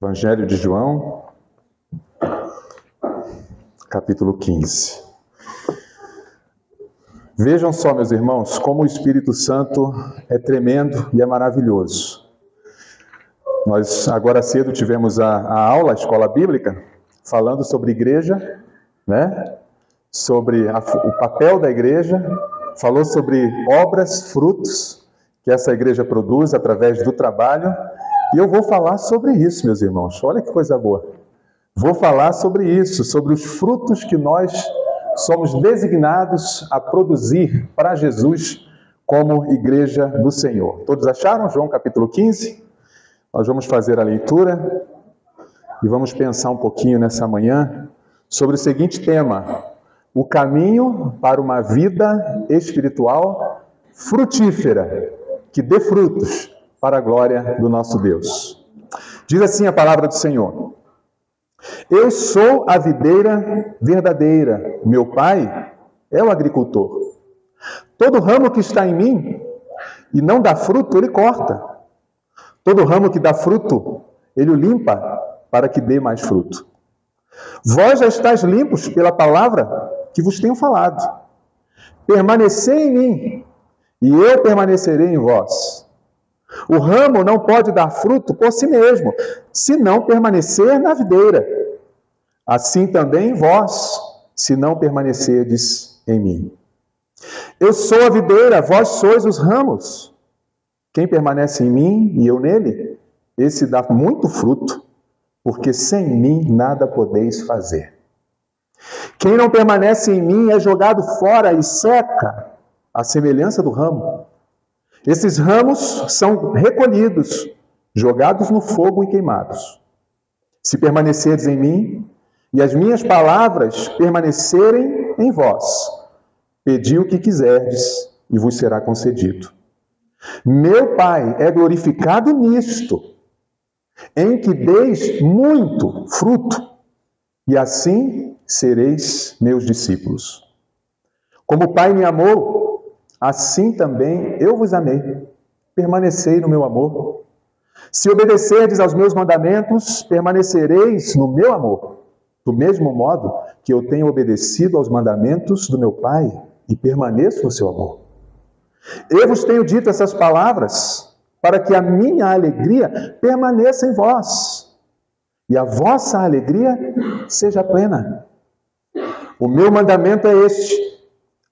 Evangelho de João, capítulo 15. Vejam só, meus irmãos, como o Espírito Santo é tremendo e é maravilhoso. Nós, agora cedo, tivemos a aula, a escola bíblica, falando sobre igreja, né? Sobre o papel da igreja, falou sobre obras, frutos que essa igreja produz através do trabalho. E eu vou falar sobre isso, meus irmãos. Olha que coisa boa. Vou falar sobre isso, sobre os frutos que nós somos designados a produzir para Jesus como igreja do Senhor. Todos acharam? João capítulo 15? Nós vamos fazer a leitura e vamos pensar um pouquinho nessa manhã sobre o seguinte tema: o caminho para uma vida espiritual frutífera, que dê frutos para a glória do nosso Deus. Diz assim a palavra do Senhor: Eu sou a videira verdadeira, meu Pai é o agricultor. Todo ramo que está em mim e não dá fruto, ele corta. Todo ramo que dá fruto, ele o limpa para que dê mais fruto. Vós já estáis limpos pela palavra que vos tenho falado. Permanecei em mim e eu permanecerei em vós. O ramo não pode dar fruto por si mesmo, se não permanecer na videira. Assim também vós, se não permanecerdes em mim. Eu sou a videira, vós sois os ramos. Quem permanece em mim e eu nele, esse dá muito fruto, porque sem mim nada podeis fazer. Quem não permanece em mim é jogado fora e seca, à semelhança do ramo. Esses ramos são recolhidos, jogados no fogo e queimados. Se permanecerdes em mim, e as minhas palavras permanecerem em vós, pedi o que quiserdes, e vos será concedido. Meu Pai é glorificado nisto, em que deis muito fruto, e assim sereis meus discípulos. Como o Pai me amou, assim também eu vos amei. Permanecei no meu amor. Se obedecerdes aos meus mandamentos, permanecereis no meu amor. Do mesmo modo que eu tenho obedecido aos mandamentos do meu Pai e permaneço no seu amor. Eu vos tenho dito essas palavras para que a minha alegria permaneça em vós e a vossa alegria seja plena. O meu mandamento é este: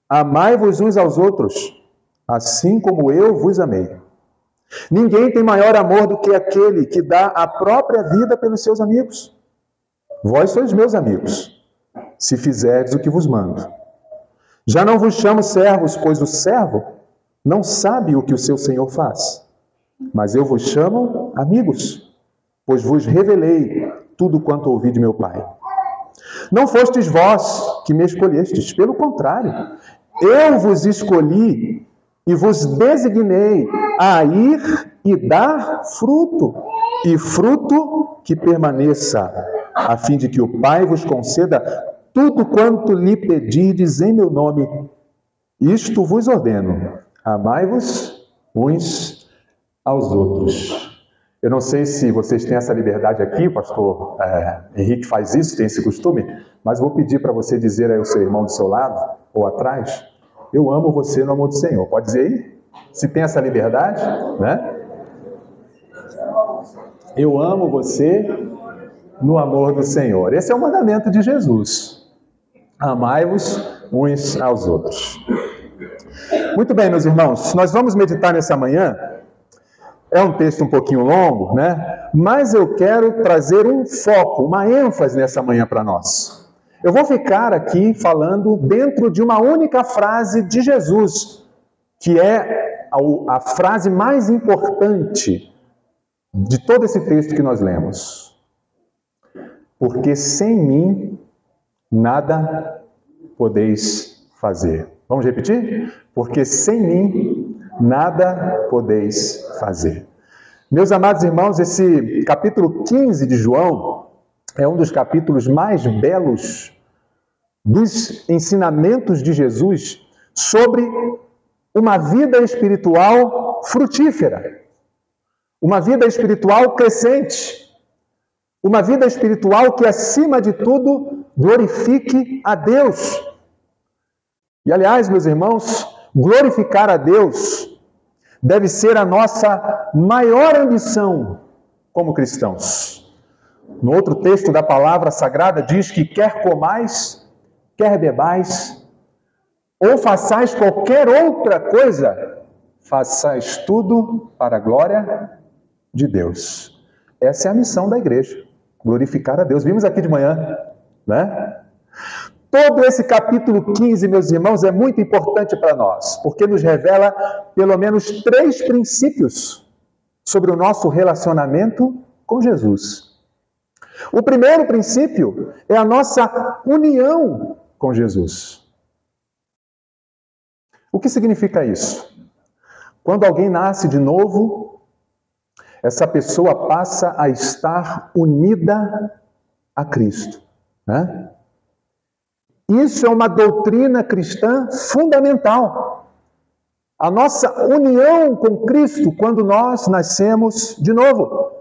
amai-vos uns aos outros, assim como eu vos amei. Ninguém tem maior amor do que aquele que dá a própria vida pelos seus amigos. Vós sois meus amigos, se fizerdes o que vos mando. Já não vos chamo servos, pois o servo não sabe o que o seu senhor faz. Mas eu vos chamo amigos, pois vos revelei tudo quanto ouvi de meu Pai. Não fostes vós que me escolhestes, pelo contrário, eu vos escolhi e vos designei a ir e dar fruto, e fruto que permaneça, a fim de que o Pai vos conceda tudo quanto lhe pedirdes em meu nome. Isto vos ordeno: amai-vos uns aos outros. Eu não sei se vocês têm essa liberdade aqui, o pastor Henrique faz isso, tem esse costume, mas vou pedir para você dizer aí ao seu irmão do seu lado, ou atrás: eu amo você no amor do Senhor. Pode dizer aí? Se tem essa liberdade, né? Eu amo você no amor do Senhor. Esse é o mandamento de Jesus. Amai-vos uns aos outros. Muito bem, meus irmãos, nós vamos meditar nessa manhã. É um texto um pouquinho longo, né? Mas eu quero trazer um foco, uma ênfase nessa manhã para nós. Eu vou ficar aqui falando dentro de uma única frase de Jesus, que é a frase mais importante de todo esse texto que nós lemos. Porque sem mim nada podeis fazer. Vamos repetir? Porque sem mim nada podeis fazer. Meus amados irmãos, esse capítulo 15 de João é um dos capítulos mais belos dos ensinamentos de Jesus sobre uma vida espiritual frutífera, uma vida espiritual crescente, Uma vida espiritual que, acima de tudo, glorifique a Deus. E, aliás, meus irmãos, glorificar a Deus deve ser a nossa maior ambição como cristãos. No outro texto da palavra sagrada diz que quer comais, quer bebais, ou façais qualquer outra coisa, façais tudo para a glória de Deus. Essa é a missão da igreja, glorificar a Deus. Vimos aqui de manhã, né? Todo esse capítulo 15, meus irmãos, é muito importante para nós, porque nos revela pelo menos 3 princípios sobre o nosso relacionamento com Jesus. O primeiro princípio é a nossa união com Jesus. O que significa isso? Quando alguém nasce de novo, essa pessoa passa a estar unida a Cristo, né? Isso é uma doutrina cristã fundamental. A nossa união com Cristo quando nós nascemos de novo.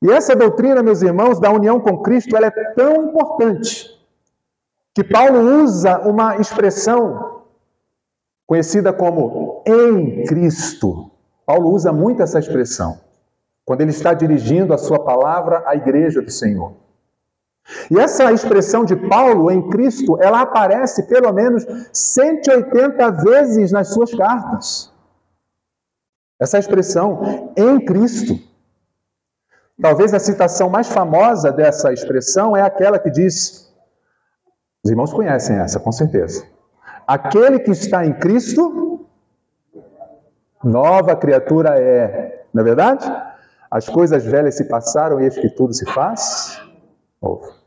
E essa doutrina, meus irmãos, da união com Cristo, ela é tão importante que Paulo usa uma expressão conhecida como em Cristo. Paulo usa muito essa expressão quando ele está dirigindo a sua palavra à igreja do Senhor. E essa expressão de Paulo em Cristo, ela aparece pelo menos 180 vezes nas suas cartas. Essa expressão em Cristo. Talvez a citação mais famosa dessa expressão é aquela que diz, os irmãos conhecem essa, com certeza. Aquele que está em Cristo, nova criatura é. Não é verdade? As coisas velhas se passaram e eis que tudo se faz novo.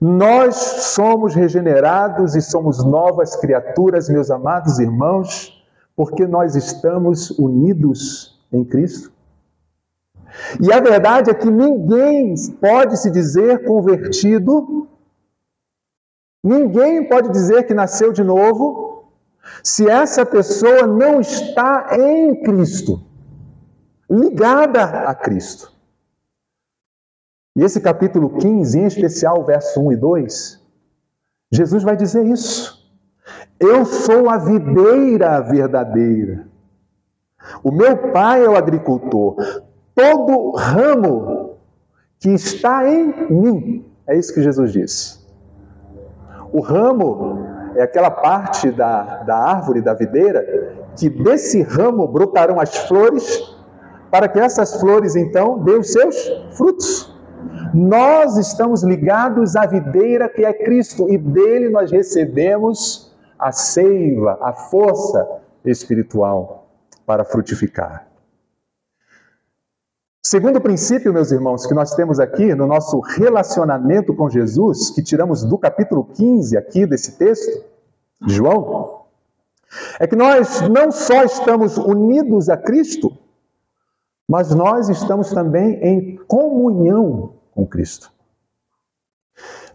Nós somos regenerados e somos novas criaturas, meus amados irmãos, porque nós estamos unidos em Cristo. E a verdade é que ninguém pode se dizer convertido, ninguém pode dizer que nasceu de novo, se essa pessoa não está em Cristo, ligada a Cristo. E esse capítulo 15, em especial o verso 1 e 2, Jesus vai dizer isso. Eu sou a videira verdadeira. O meu pai é o agricultor. Todo ramo que está em mim, é isso que Jesus disse. O ramo é aquela parte da árvore, da videira, que desse ramo brotarão as flores, para que essas flores, então, dêem os seus frutos. Nós estamos ligados à videira que é Cristo, e dele nós recebemos a seiva, a força espiritual para frutificar. Segundo princípio, meus irmãos, que nós temos aqui no nosso relacionamento com Jesus, que tiramos do capítulo 15 aqui desse texto de João, é que nós não só estamos unidos a Cristo, mas nós estamos também em comunhão com Cristo.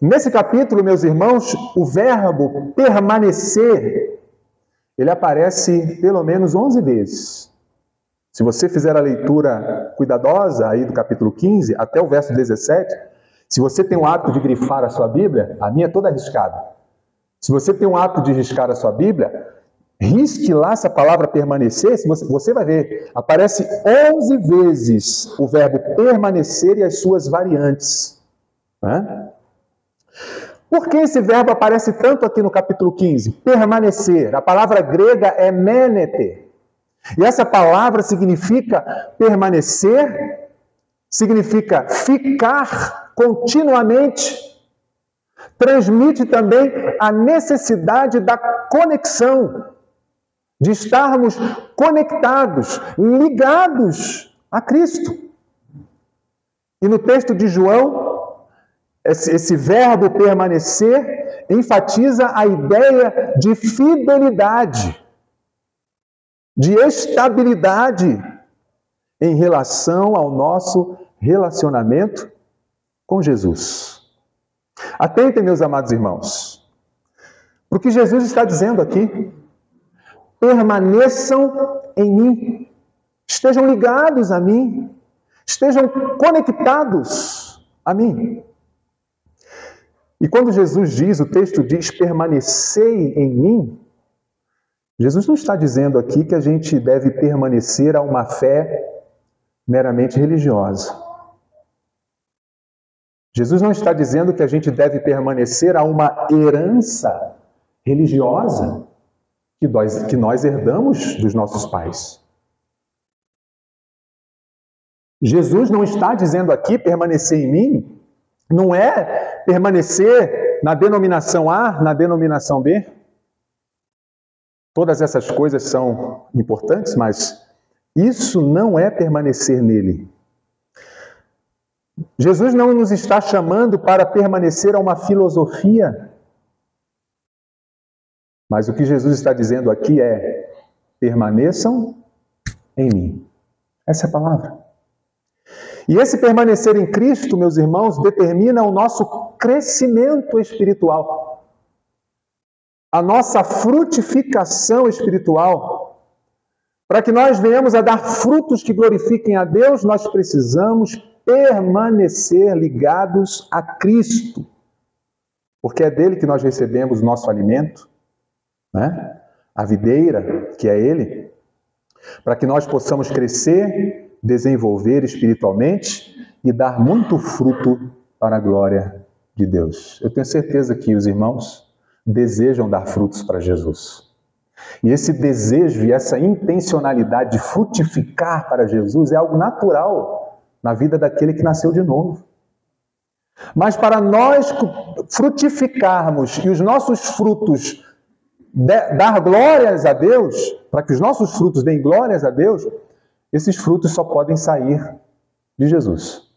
Nesse capítulo, meus irmãos, o verbo permanecer, ele aparece pelo menos 11 vezes. Se você fizer a leitura cuidadosa aí do capítulo 15 até o verso 17, se você tem o hábito de grifar a sua Bíblia, a minha é toda riscada. Se você tem o hábito de riscar a sua Bíblia, risque lá essa palavra permanecer, você vai ver, aparece 11 vezes o verbo permanecer e as suas variantes. Né? Por que esse verbo aparece tanto aqui no capítulo 15? Permanecer. A palavra grega é menete. E essa palavra significa permanecer, significa ficar continuamente. Transmite também a necessidade da conexão, de estarmos conectados, ligados a Cristo. E no texto de João, esse verbo permanecer enfatiza a ideia de fidelidade, de estabilidade em relação ao nosso relacionamento com Jesus. Atentem, meus amados irmãos, para o que Jesus está dizendo aqui. Permaneçam em mim, estejam ligados a mim, estejam conectados a mim. E quando Jesus diz, o texto diz, permanecei em mim, Jesus não está dizendo aqui que a gente deve permanecer a uma fé meramente religiosa. Jesus não está dizendo que a gente deve permanecer a uma herança religiosa que nós herdamos dos nossos pais. Jesus não está dizendo aqui permanecer em mim, não é permanecer na denominação A, na denominação B. Todas essas coisas são importantes, mas isso não é permanecer nele. Jesus não nos está chamando para permanecer a uma filosofia. Mas o que Jesus está dizendo aqui é: permaneçam em mim. Essa é a palavra. E esse permanecer em Cristo, meus irmãos, determina o nosso crescimento espiritual. A nossa frutificação espiritual. Para que nós venhamos a dar frutos que glorifiquem a Deus, nós precisamos permanecer ligados a Cristo. Porque é dele que nós recebemos o nosso alimento, né? A videira, que é ele, para que nós possamos crescer, desenvolver espiritualmente e dar muito fruto para a glória de Deus. Eu tenho certeza que os irmãos desejam dar frutos para Jesus. E esse desejo e essa intencionalidade de frutificar para Jesus é algo natural na vida daquele que nasceu de novo. Mas para nós frutificarmos e os nossos frutos dar glórias a Deus, para que os nossos frutos deem glórias a Deus, esses frutos só podem sair de Jesus.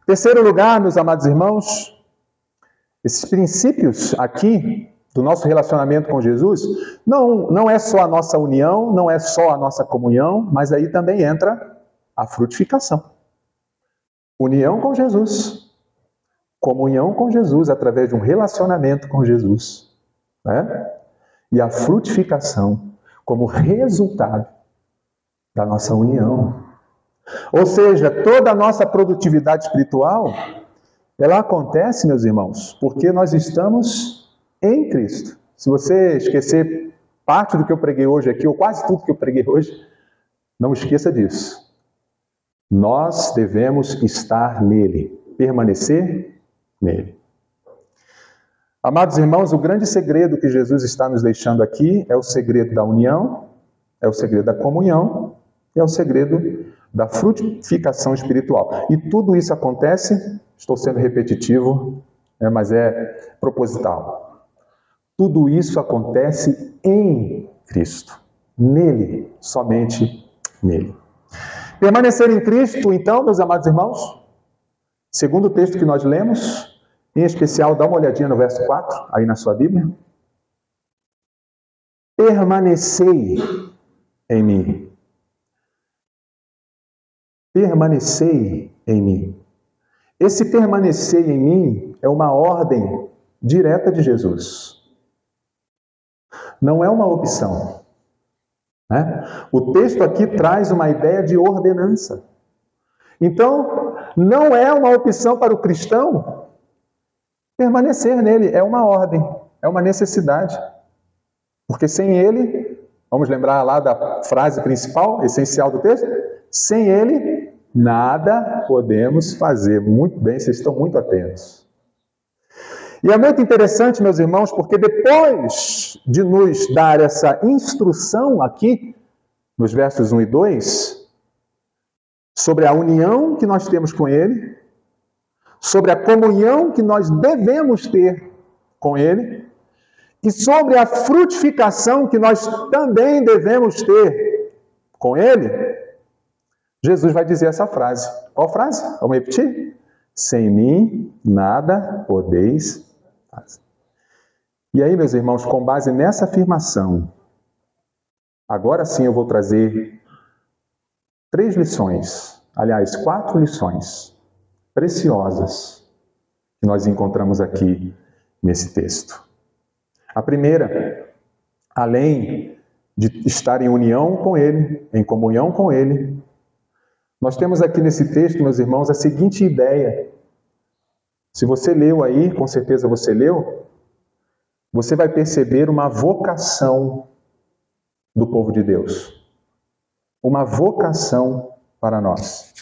Terceiro lugar, meus amados irmãos, esses princípios aqui do nosso relacionamento com Jesus, não é só a nossa união, não é só a nossa comunhão, mas aí também entra a frutificação. União com Jesus, comunhão com Jesus através de um relacionamento com Jesus, né? E a frutificação como resultado da nossa união. Ou seja, toda a nossa produtividade espiritual, ela acontece, meus irmãos, porque nós estamos em Cristo. Se você esquecer parte do que eu preguei hoje aqui, ou quase tudo que eu preguei hoje, não esqueça disso. Nós devemos estar nele, permanecer nele. Amados irmãos, o grande segredo que Jesus está nos deixando aqui é o segredo da união, é o segredo da comunhão e é o segredo da frutificação espiritual. E tudo isso acontece, estou sendo repetitivo, mas é proposital. Tudo isso acontece em Cristo, nele, somente nele. Permanecer em Cristo, então, meus amados irmãos, segundo o texto que nós lemos, em especial, dá uma olhadinha no verso 4, aí na sua Bíblia. Permanecei em mim. Permanecei em mim. Esse permanecer em mim é uma ordem direta de Jesus. Não é uma opção, né? O texto aqui traz uma ideia de ordenança. Então, não é uma opção para o cristão permanecer nele, é uma ordem, é uma necessidade. Porque sem ele, vamos lembrar lá da frase principal, essencial do texto, sem ele, nada podemos fazer. Muito bem, vocês estão muito atentos. E é muito interessante, meus irmãos, porque depois de nos dar essa instrução aqui, nos versos 1 e 2, sobre a união que nós temos com Ele, sobre a comunhão que nós devemos ter com Ele, e sobre a frutificação que nós também devemos ter com Ele, Jesus vai dizer essa frase. Qual frase? Vamos repetir? Sem mim, nada podeis fazer. E aí, meus irmãos, com base nessa afirmação, agora sim eu vou trazer 3 lições, aliás, 4 lições preciosas que nós encontramos aqui nesse texto. A primeira, além de estar em união com Ele, em comunhão com Ele, Nós temos aqui nesse texto, meus irmãos, a seguinte ideia. Se você leu aí, com certeza você leu, você vai perceber uma vocação do povo de Deus. Uma vocação para nós.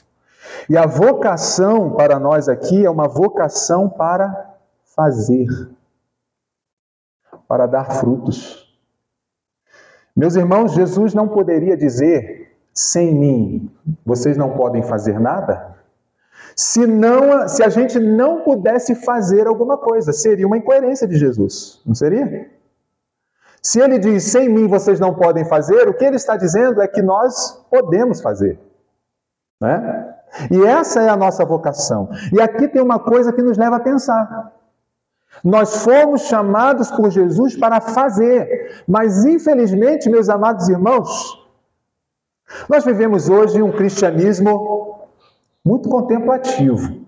E a vocação para nós aqui é uma vocação para fazer, para dar frutos. Meus irmãos, Jesus não poderia dizer, sem mim, vocês não podem fazer nada? Se a gente não pudesse fazer alguma coisa, seria uma incoerência de Jesus, não seria? Se ele diz, sem mim vocês não podem fazer, o que ele está dizendo é que nós podemos fazer. Né? E essa é a nossa vocação. E aqui tem uma coisa que nos leva a pensar. Nós fomos chamados por Jesus para fazer, mas infelizmente, meus amados irmãos, nós vivemos hoje um cristianismo muito contemplativo.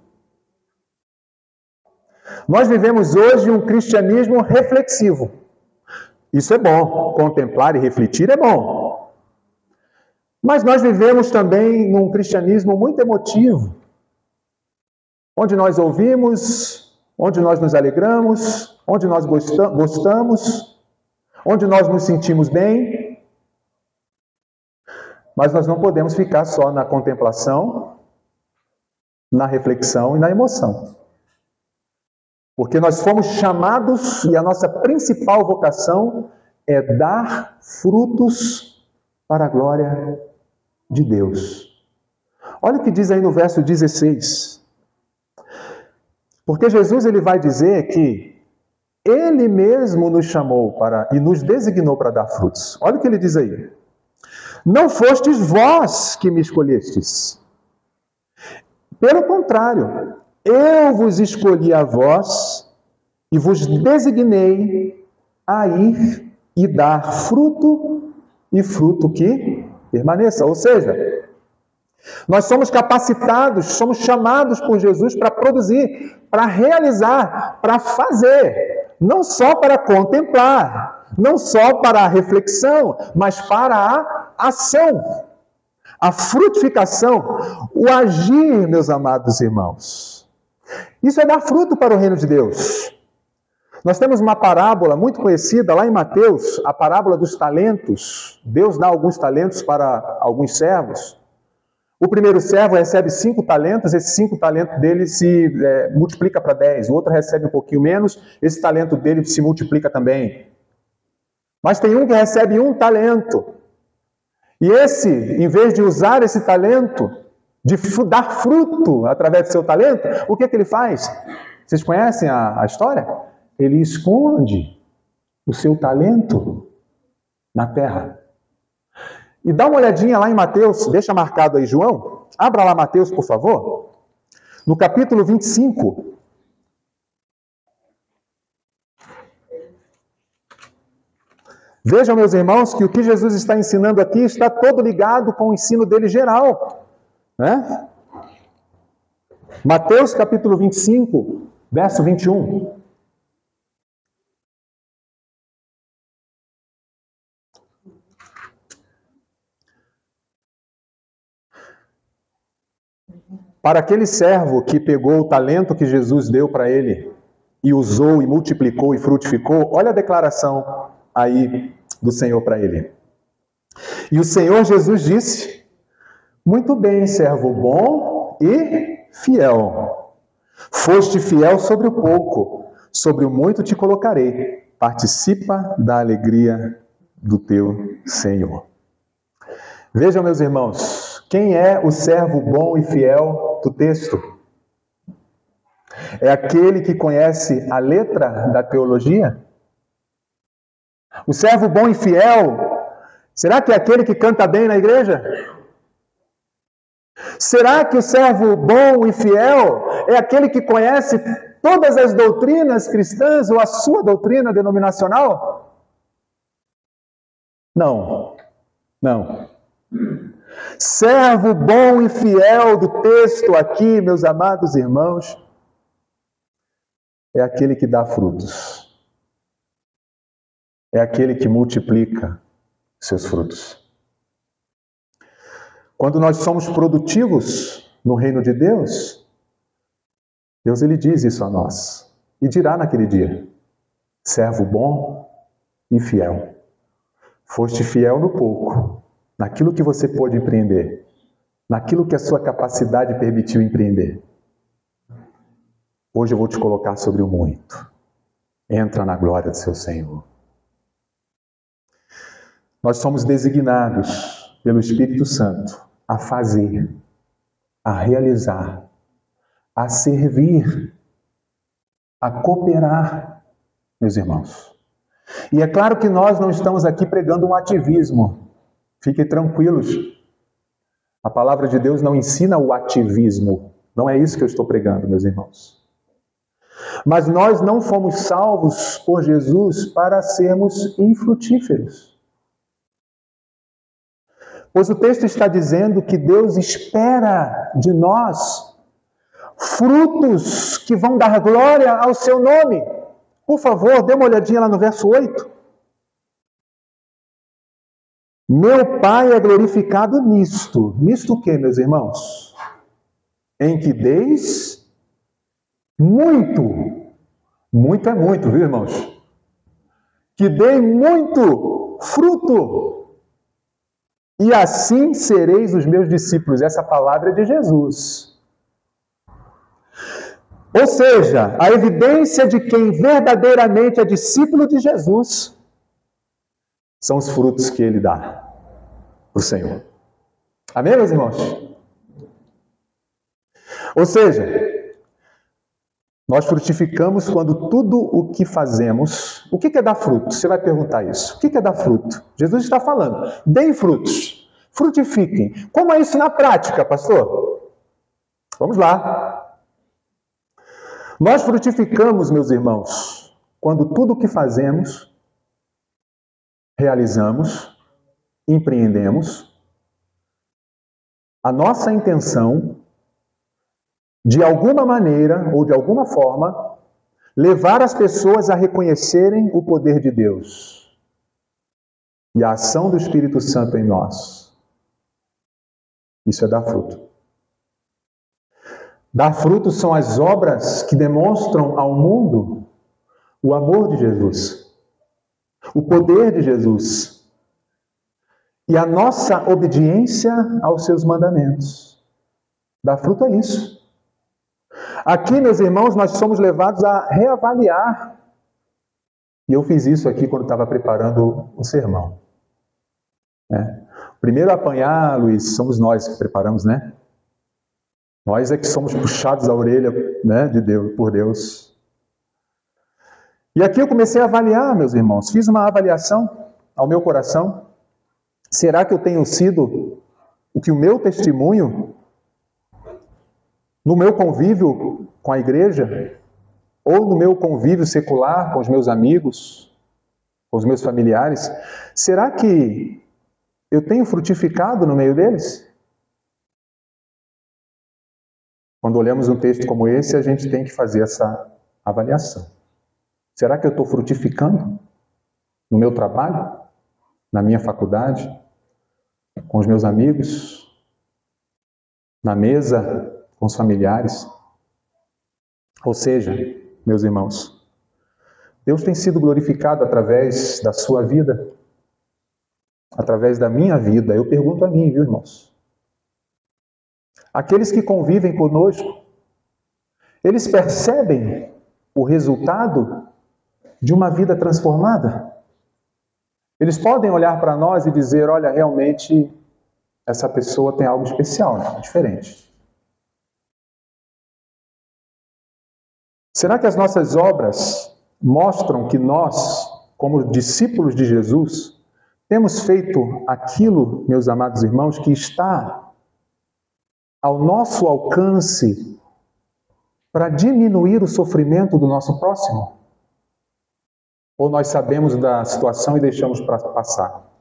Nós vivemos hoje um cristianismo reflexivo. Isso é bom, contemplar e refletir é bom. Mas nós vivemos também num cristianismo muito emotivo, onde nós ouvimos, onde nós nos alegramos, onde nós gostamos, onde nós nos sentimos bem. Mas nós não podemos ficar só na contemplação, na reflexão e na emoção. Porque nós fomos chamados e a nossa principal vocação é dar frutos para a glória de Deus. Olha o que diz aí no verso 16. Porque Jesus ele vai dizer que Ele mesmo nos chamou e nos designou para dar frutos. Olha o que ele diz aí. Não fostes vós que me escolhestes. Pelo contrário, eu vos escolhi a vós e vos designei a ir e dar fruto, e fruto que permaneça. Ou seja, nós somos capacitados, somos chamados por Jesus para produzir, para realizar, para fazer. Não só para contemplar, não só para a reflexão, mas para a ação, a frutificação, o agir, meus amados irmãos. Isso é dar fruto para o reino de Deus. Nós temos uma parábola muito conhecida lá em Mateus, a parábola dos talentos. Deus dá alguns talentos para alguns servos. O primeiro servo recebe 5 talentos, esse 5 talentos dele se multiplica para 10. O outro recebe um pouquinho menos, esse talento dele se multiplica também. Mas tem um que recebe 1 talento. E esse, em vez de usar esse talento, de dar fruto através do seu talento, o que ele faz? Vocês conhecem a história? Ele esconde o seu talento na terra. E dá uma olhadinha lá em Mateus, deixa marcado aí, João. Abra lá Mateus, por favor. No capítulo 25. Vejam, meus irmãos, que o que Jesus está ensinando aqui está todo ligado com o ensino dele geral. Né? Mateus capítulo 25, verso 21. Para aquele servo que pegou o talento que Jesus deu para ele e usou e multiplicou e frutificou, olha a declaração aí do Senhor para ele. E o Senhor Jesus disse: muito bem, servo bom e fiel. Foste fiel sobre o pouco, sobre o muito te colocarei. Participa da alegria do teu Senhor. Vejam, meus irmãos, quem é o servo bom e fiel do texto? É aquele que conhece a letra da teologia? O servo bom e fiel, será que é aquele que canta bem na igreja? Será que o servo bom e fiel é aquele que conhece todas as doutrinas cristãs ou a sua doutrina denominacional? Não, não. Servo bom e fiel do texto aqui, meus amados irmãos, é aquele que dá frutos. É aquele que multiplica seus frutos. Quando nós somos produtivos no reino de Deus, Deus ele diz isso a nós. E dirá naquele dia: servo bom e fiel. Foste fiel no pouco, naquilo que você pôde empreender, naquilo que a sua capacidade permitiu empreender. Hoje eu vou te colocar sobre o muito. Entra na glória do seu Senhor. Nós somos designados pelo Espírito Santo a fazer, a realizar, a servir, a cooperar, meus irmãos. E é claro que nós não estamos aqui pregando um ativismo. Fiquem tranquilos. A palavra de Deus não ensina o ativismo. Não é isso que eu estou pregando, meus irmãos. Mas nós não fomos salvos por Jesus para sermos infrutíferos. Pois o texto está dizendo que Deus espera de nós frutos que vão dar glória ao seu nome. Por favor, dê uma olhadinha lá no verso 8. Meu Pai é glorificado nisto. Nisto o quê, meus irmãos? Em que deis muito. Muito é muito, viu, irmãos? Que deem muito fruto. E assim sereis os meus discípulos. Essa palavra é de Jesus. Ou seja, a evidência de quem verdadeiramente é discípulo de Jesus são os frutos que ele dá para o Senhor. Amém, meus irmãos? Ou seja, nós frutificamos quando tudo o que fazemos... O que é dar fruto? Você vai perguntar isso. O que é dar fruto? Jesus está falando. Deem frutos. Frutifiquem. Como é isso na prática, pastor? Vamos lá. Nós frutificamos, meus irmãos, quando tudo o que fazemos, realizamos, empreendemos, a nossa intenção, de alguma maneira ou de alguma forma, levar as pessoas a reconhecerem o poder de Deus e a ação do Espírito Santo em nós. Isso é dar fruto. Dar fruto são as obras que demonstram ao mundo o amor de Jesus, o poder de Jesus e a nossa obediência aos seus mandamentos. Dar fruto é isso. Aqui, meus irmãos, nós somos levados a reavaliar. E eu fiz isso aqui quando estava preparando o sermão. Primeiro a apanhar, Luiz, somos nós que preparamos, né? Nós é que somos puxados a orelha, né, de Deus, por Deus. E aqui eu comecei a avaliar, meus irmãos. Fiz uma avaliação ao meu coração. Será que eu tenho sido o que o meu testemunho, no meu convívio com a igreja, ou no meu convívio secular com os meus amigos, com os meus familiares, será que eu tenho frutificado no meio deles? Quando olhamos um texto como esse, a gente tem que fazer essa avaliação. Será que eu estou frutificando no meu trabalho, na minha faculdade, com os meus amigos, na mesa, com os familiares? Ou seja, meus irmãos, Deus tem sido glorificado através da sua vida, através da minha vida. Eu pergunto a mim, viu, irmãos? Aqueles que convivem conosco, eles percebem o resultado de uma vida transformada? Eles podem olhar para nós e dizer, olha, realmente essa pessoa tem algo especial, né? Diferente. Será que as nossas obras mostram que nós, como discípulos de Jesus, temos feito aquilo, meus amados irmãos, que está ao nosso alcance para diminuir o sofrimento do nosso próximo? Ou nós sabemos da situação e deixamos para passar?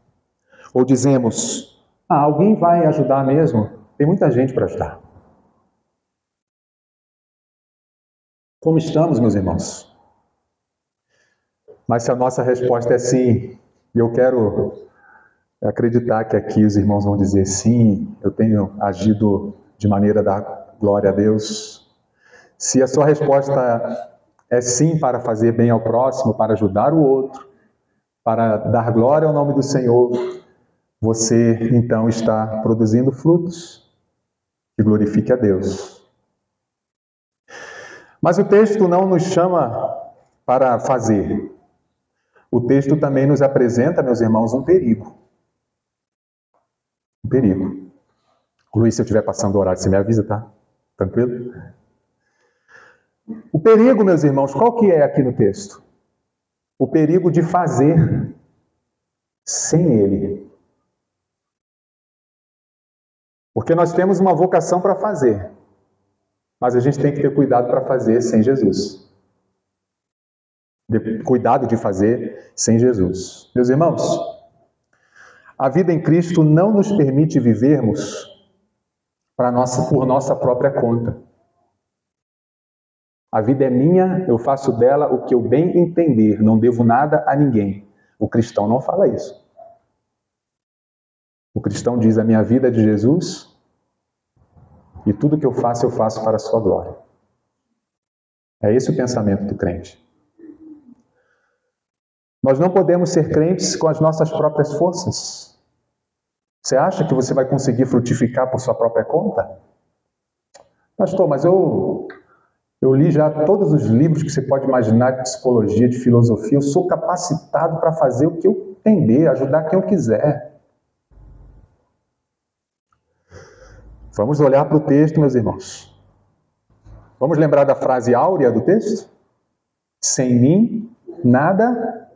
Ou dizemos, alguém vai ajudar mesmo? Tem muita gente para ajudar. Como estamos, meus irmãos? Mas se a nossa resposta é sim, e eu quero é acreditar que aqui os irmãos vão dizer sim, eu tenho agido de maneira a dar glória a Deus. Se a sua resposta é sim para fazer bem ao próximo, para ajudar o outro, para dar glória ao nome do Senhor, você então está produzindo frutos que glorifiquem a Deus. Mas o texto não nos chama para fazer. O texto também nos apresenta, meus irmãos, um perigo. Um perigo. Luiz, se eu estiver passando o horário, você me avisa, tá? Tranquilo? O perigo, meus irmãos, qual que é aqui no texto? O perigo de fazer sem Ele. Porque nós temos uma vocação para fazer, mas a gente tem que ter cuidado para fazer sem Jesus. Cuidado de fazer sem Jesus. Meus irmãos, a vida em Cristo não nos permite vivermos por nossa própria conta. A vida é minha, eu faço dela o que eu bem entender, não devo nada a ninguém. O cristão não fala isso. O cristão diz, a minha vida é de Jesus e tudo que eu faço para a sua glória. É esse o pensamento do crente. Nós não podemos ser crentes com as nossas próprias forças. Você acha que você vai conseguir frutificar por sua própria conta? Pastor, mas eu li já todos os livros que você pode imaginar de psicologia, de filosofia. Eu sou capacitado para fazer o que eu entender, ajudar quem eu quiser. Vamos olhar para o texto, meus irmãos. Vamos lembrar da frase áurea do texto? Sem mim, nada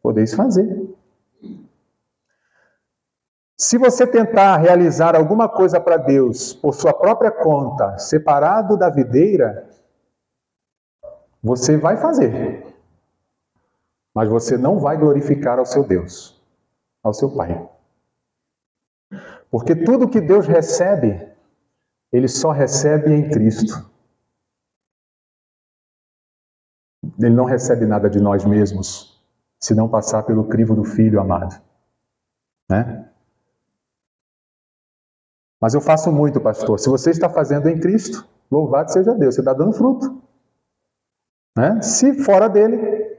podeis fazer. Se você tentar realizar alguma coisa para Deus por sua própria conta, separado da videira, você vai fazer. Mas você não vai glorificar ao seu Deus, ao seu Pai. Porque tudo que Deus recebe, Ele só recebe em Cristo. Ele não recebe nada de nós mesmos, se não passar pelo crivo do Filho amado. Né? Mas eu faço muito, pastor. Se você está fazendo em Cristo, louvado seja Deus, você está dando fruto. Né? Se fora dele,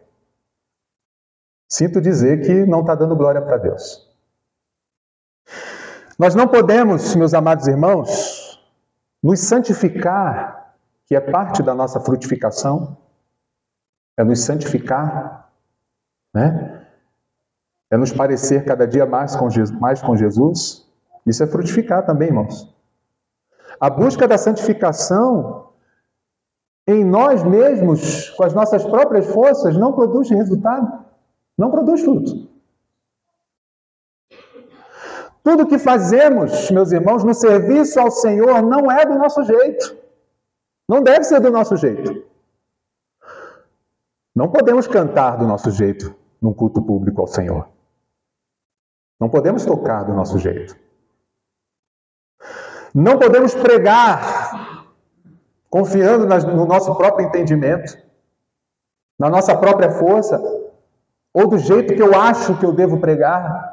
sinto dizer que não está dando glória para Deus. Nós não podemos, meus amados irmãos, nos santificar, que é parte da nossa frutificação, é nos santificar, né? É nos parecer cada dia mais com Jesus. Isso é frutificar também, irmãos. A busca da santificação em nós mesmos, com as nossas próprias forças, não produz resultado, não produz fruto. Tudo que fazemos, meus irmãos, no serviço ao Senhor não é do nosso jeito. Não deve ser do nosso jeito. Não podemos cantar do nosso jeito num culto público ao Senhor. Não podemos tocar do nosso jeito. Não podemos pregar confiando no nosso próprio entendimento, na nossa própria força, ou do jeito que eu acho que eu devo pregar,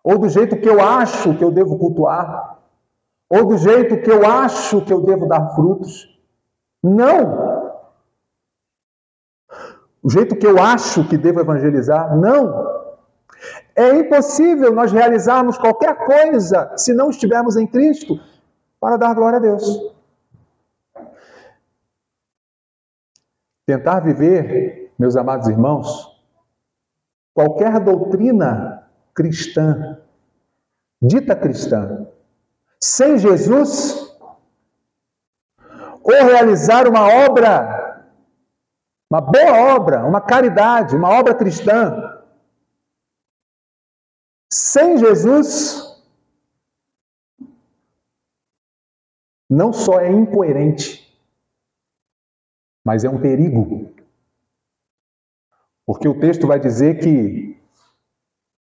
ou do jeito que eu acho que eu devo cultuar, ou do jeito que eu acho que eu devo dar frutos. Não! O jeito que eu acho que devo evangelizar, não! É impossível nós realizarmos qualquer coisa se não estivermos em Cristo para dar glória a Deus. Tentar viver, meus amados irmãos, qualquer doutrina cristã, dita cristã, sem Jesus, ou realizar uma obra, uma boa obra, uma caridade, uma obra cristã, sem Jesus, não só é incoerente, mas é um perigo. Porque o texto vai dizer que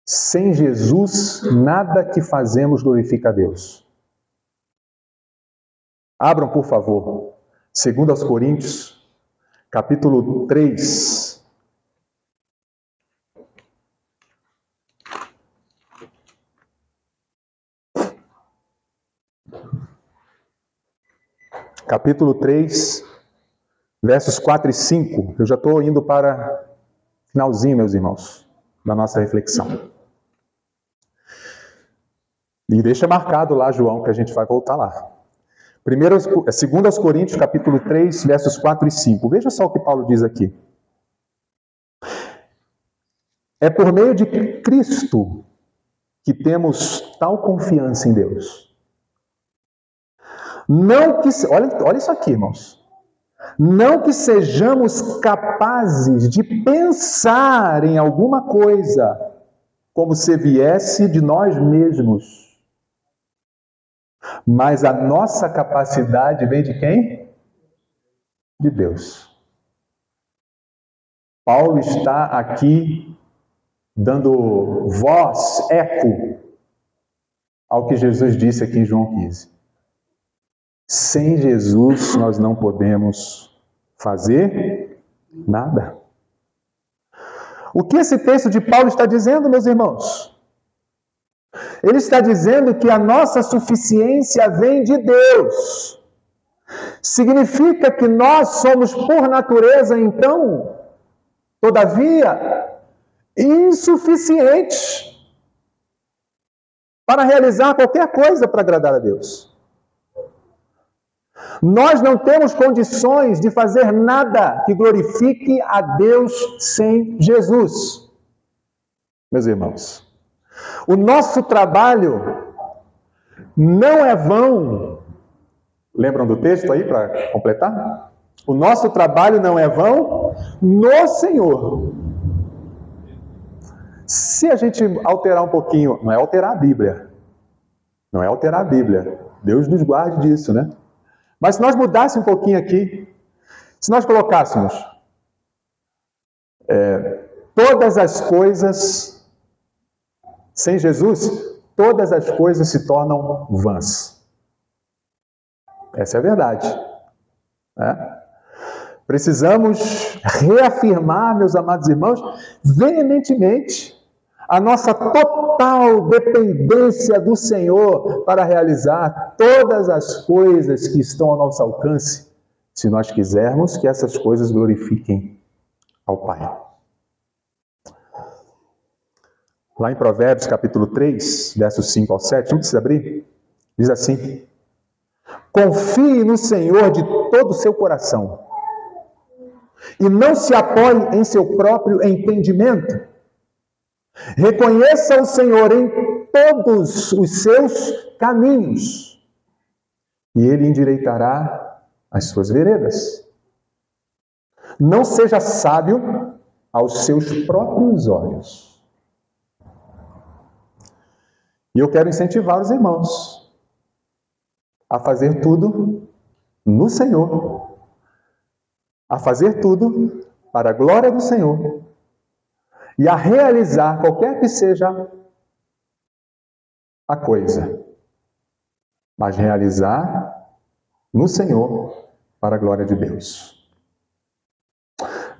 sem Jesus, nada que fazemos glorifica a Deus. Abram, por favor, 2 Coríntios, capítulo 3. capítulo 3, versos 4 e 5. Eu já estou indo para o finalzinho, meus irmãos, da nossa reflexão. E deixa marcado lá, João, que a gente vai voltar lá. 2 Coríntios, capítulo 3, versos 4 e 5. Veja só o que Paulo diz aqui. É por meio de Cristo que temos tal confiança em Deus. Não que, olha isso aqui, irmãos. Não que sejamos capazes de pensar em alguma coisa como se viesse de nós mesmos. Mas a nossa capacidade vem de quem? De Deus. Paulo está aqui dando voz, eco, ao que Jesus disse aqui em João 15. Sem Jesus nós não podemos fazer nada. O que esse texto de Paulo está dizendo, meus irmãos? Ele está dizendo que a nossa suficiência vem de Deus. Significa que nós somos, por natureza, então, todavia, insuficientes para realizar qualquer coisa para agradar a Deus. Nós não temos condições de fazer nada que glorifique a Deus sem Jesus. Meus irmãos, o nosso trabalho não é vão. Lembram do texto aí para completar? O nosso trabalho não é vão no Senhor. Se a gente alterar um pouquinho, não é alterar a Bíblia. Não é alterar a Bíblia. Deus nos guarde disso, né? Mas se nós mudássemos um pouquinho aqui, se nós colocássemos todas as coisas sem Jesus, todas as coisas se tornam vãs. Essa é a verdade. Né? Precisamos reafirmar, meus amados irmãos, veementemente a nossa total dependência do Senhor para realizar todas as coisas que estão ao nosso alcance, se nós quisermos que essas coisas glorifiquem ao Pai. Lá em Provérbios, capítulo 3, versos 5 ao 7, não precisa abrir, diz assim: confie no Senhor de todo o seu coração e não se apoie em seu próprio entendimento. Reconheça o Senhor em todos os seus caminhos e Ele endireitará as suas veredas. Não seja sábio aos seus próprios olhos. E eu quero incentivar os irmãos a fazer tudo no Senhor, a fazer tudo para a glória do Senhor e a realizar qualquer que seja a coisa, mas realizar no Senhor para a glória de Deus.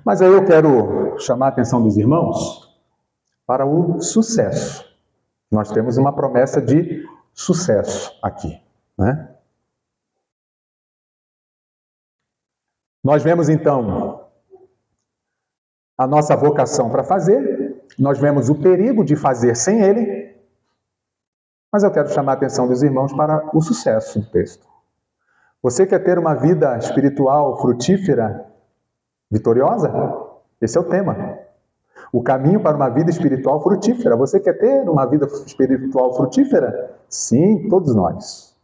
Mas aí eu quero chamar a atenção dos irmãos para o sucesso. Nós temos uma promessa de sucesso aqui, né? Nós vemos então a nossa vocação para fazer, nós vemos o perigo de fazer sem Ele, mas eu quero chamar a atenção dos irmãos para o sucesso do texto. Você quer ter uma vida espiritual frutífera, vitoriosa? Esse é o tema. O caminho para uma vida espiritual frutífera. Você quer ter uma vida espiritual frutífera? Sim, todos nós.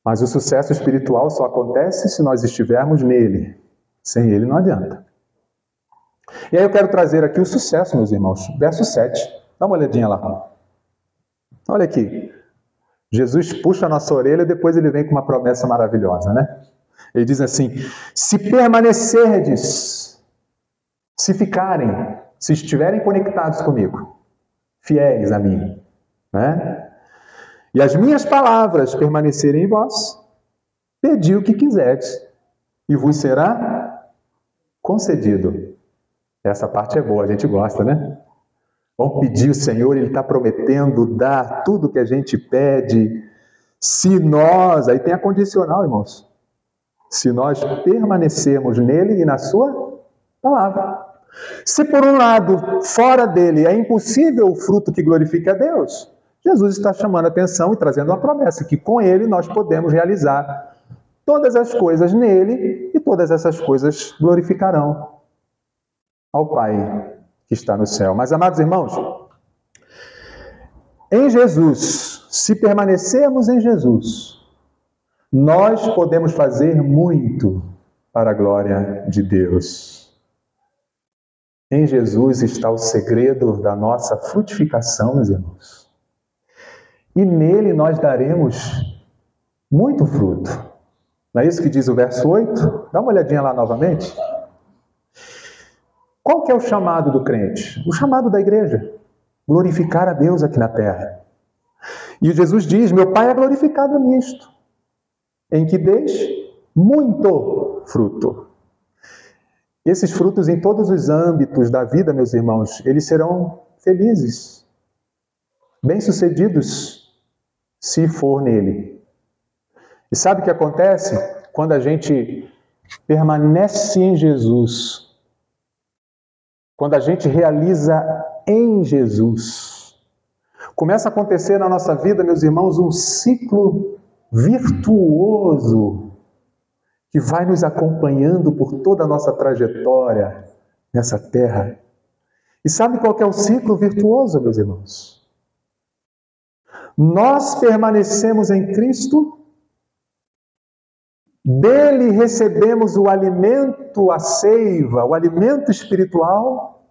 Mas o sucesso espiritual só acontece se nós estivermos nele. Sem ele não adianta. E aí eu quero trazer aqui o sucesso, meus irmãos. Verso 7. Dá uma olhadinha lá. Olha aqui. Jesus puxa a nossa orelha e depois ele vem com uma promessa maravilhosa, né? Ele diz assim: se permanecerdes, se ficarem, se estiverem conectados comigo, fiéis a mim, né? E as minhas palavras permanecerem em vós, pedi o que quiserdes, e vos será concedido. Essa parte é boa, a gente gosta, né? Vamos pedir o Senhor, Ele está prometendo dar tudo que a gente pede. Se nós, aí tem a condicional, irmãos, se nós permanecermos nele e na sua palavra. Se por um lado, fora dele, é impossível o fruto que glorifique a Deus, Jesus está chamando a atenção e trazendo uma promessa, que com ele nós podemos realizar todas as coisas nele e todas essas coisas glorificarão ao Pai que está no céu. Mas, amados irmãos, em Jesus, se permanecermos em Jesus, nós podemos fazer muito para a glória de Deus. Em Jesus está o segredo da nossa frutificação, meus irmãos. E nele nós daremos muito fruto. Não é isso que diz o verso 8? Dá uma olhadinha lá novamente. Qual que é o chamado do crente? O chamado da igreja. Glorificar a Deus aqui na terra. E Jesus diz, meu Pai é glorificado nisto, em que deixe muito fruto. Esses frutos em todos os âmbitos da vida, meus irmãos, eles serão felizes, bem-sucedidos, se for nele. E sabe o que acontece? Quando a gente permanece em Jesus, quando a gente realiza em Jesus, começa a acontecer na nossa vida, meus irmãos, um ciclo virtuoso que vai nos acompanhando por toda a nossa trajetória nessa terra. E sabe qual que é o ciclo virtuoso, meus irmãos? Nós permanecemos em Cristo, dele recebemos o alimento, a seiva, o alimento espiritual.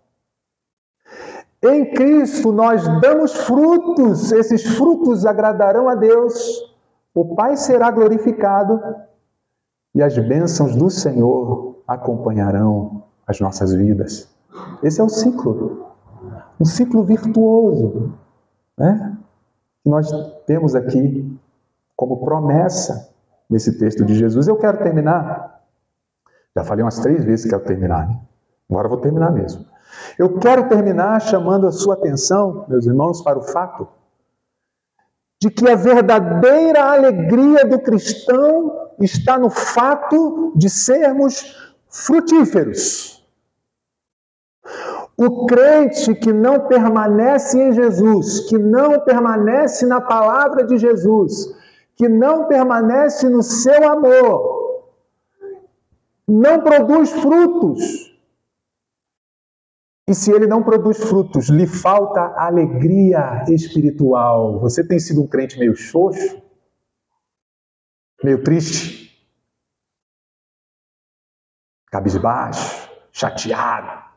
Em Cristo nós damos frutos, esses frutos agradarão a Deus, o Pai será glorificado e as bênçãos do Senhor acompanharão as nossas vidas. Esse é o ciclo, um ciclo virtuoso, né? Que nós temos aqui como promessa nesse texto de Jesus. Eu quero terminar, já falei umas 3 vezes que quero terminar, né? Agora eu vou terminar mesmo. Eu quero terminar chamando a sua atenção, meus irmãos, para o fato de que a verdadeira alegria do cristão está no fato de sermos frutíferos. O crente que não permanece em Jesus, que não permanece na palavra de Jesus, que não permanece no seu amor, não produz frutos. E se ele não produz frutos, lhe falta alegria espiritual. Você tem sido um crente meio xoxo? Meio triste? Cabisbaixo? Chateado?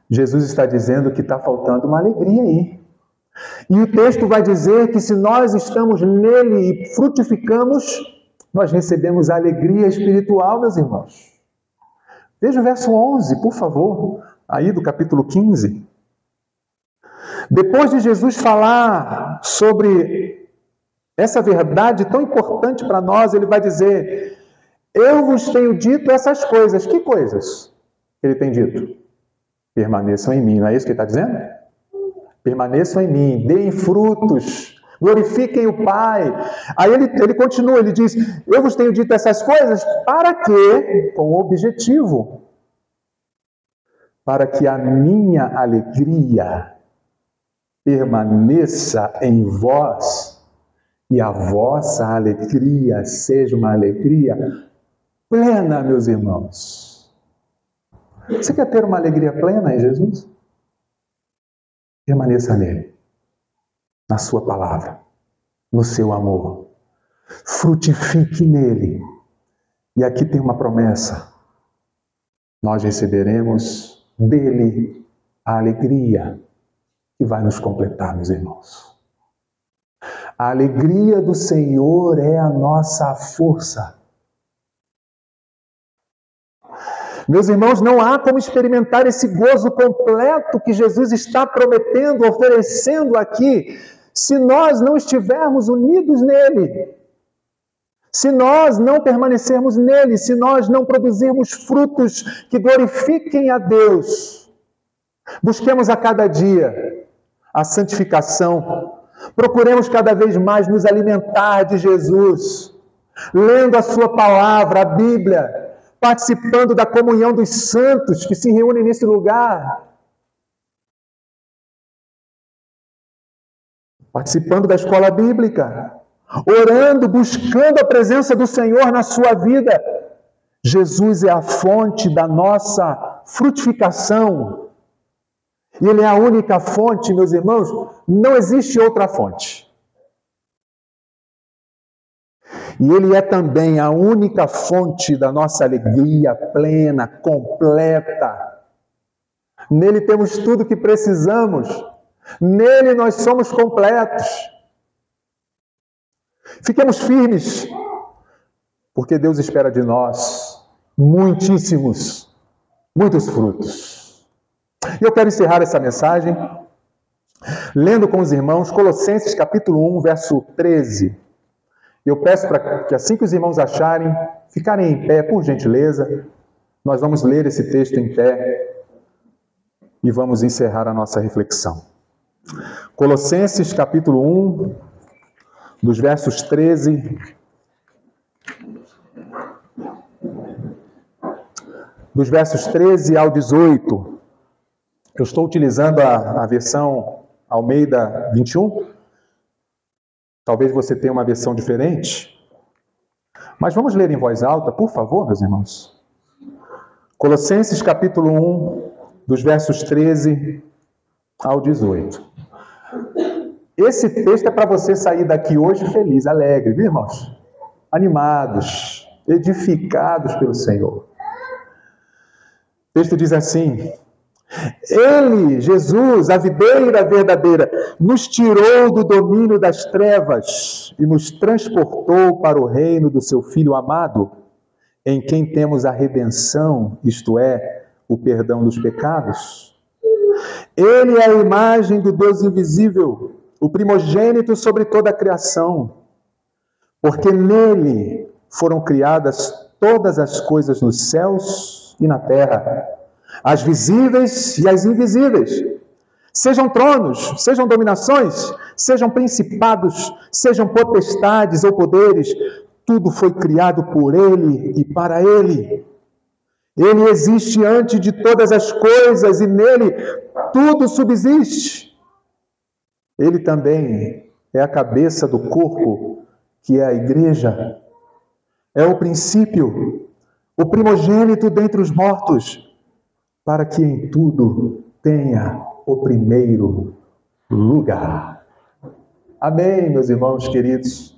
Jesus está dizendo que está faltando uma alegria aí. E o texto vai dizer que se nós estamos nele e frutificamos, nós recebemos a alegria espiritual, meus irmãos. Veja o verso 11, por favor, aí do capítulo 15. Depois de Jesus falar sobre essa verdade tão importante para nós, ele vai dizer, eu vos tenho dito essas coisas. Que coisas ele tem dito? Permaneçam em mim, não é isso que ele está dizendo? Permaneçam em mim, deem frutos, glorifiquem o Pai. Aí ele continua, ele diz, eu vos tenho dito essas coisas, para quê? Com o objetivo, para que a minha alegria permaneça em vós e a vossa alegria seja uma alegria plena, meus irmãos. Você quer ter uma alegria plena em Jesus? Permaneça nele, na sua palavra, no seu amor. Frutifique nele. E aqui tem uma promessa. Nós receberemos dele a alegria que vai nos completar, meus irmãos. A alegria do Senhor é a nossa força. Meus irmãos, não há como experimentar esse gozo completo que Jesus está prometendo, oferecendo aqui, se nós não estivermos unidos nele. Se nós não permanecermos nele, se nós não produzirmos frutos que glorifiquem a Deus. Busquemos a cada dia a santificação, Procuremos cada vez mais nos alimentar de Jesus, lendo a sua palavra, a Bíblia, participando da comunhão dos santos que se reúnem nesse lugar, participando da escola bíblica, orando, buscando a presença do Senhor na sua vida. Jesus é a fonte da nossa frutificação. E Ele é a única fonte, meus irmãos, não existe outra fonte. E Ele é também a única fonte da nossa alegria plena, completa. Nele temos tudo o que precisamos. Nele nós somos completos. Fiquemos firmes, porque Deus espera de nós muitos frutos. E eu quero encerrar essa mensagem lendo com os irmãos Colossenses capítulo 1, verso 13. Eu peço para que assim que os irmãos acharem, ficarem em pé, por gentileza. Nós vamos ler esse texto em pé e vamos encerrar a nossa reflexão. Colossenses capítulo 1, dos versos 13... dos versos 13 ao 18. Eu estou utilizando a versão Almeida 21. Talvez você tenha uma versão diferente. Mas vamos ler em voz alta, por favor, meus irmãos. Colossenses capítulo 1, dos versos 13 ao 18. Esse texto é para você sair daqui hoje feliz, alegre, viu, irmãos? Animados, edificados pelo Senhor. O texto diz assim: Ele, Jesus, a videira verdadeira, nos tirou do domínio das trevas e nos transportou para o reino do seu Filho amado, em quem temos a redenção, isto é, o perdão dos pecados. Ele é a imagem do Deus invisível, o primogênito sobre toda a criação, porque nele foram criadas todas as coisas nos céus e na terra, as visíveis e as invisíveis, sejam tronos, sejam dominações, sejam principados, sejam potestades ou poderes, tudo foi criado por Ele e para Ele. Ele existe antes de todas as coisas e nele tudo subsiste. Ele também é a cabeça do corpo, que é a igreja. É o princípio, o primogênito dentre os mortos, para que em tudo tenha o primeiro lugar. Amém, meus irmãos queridos.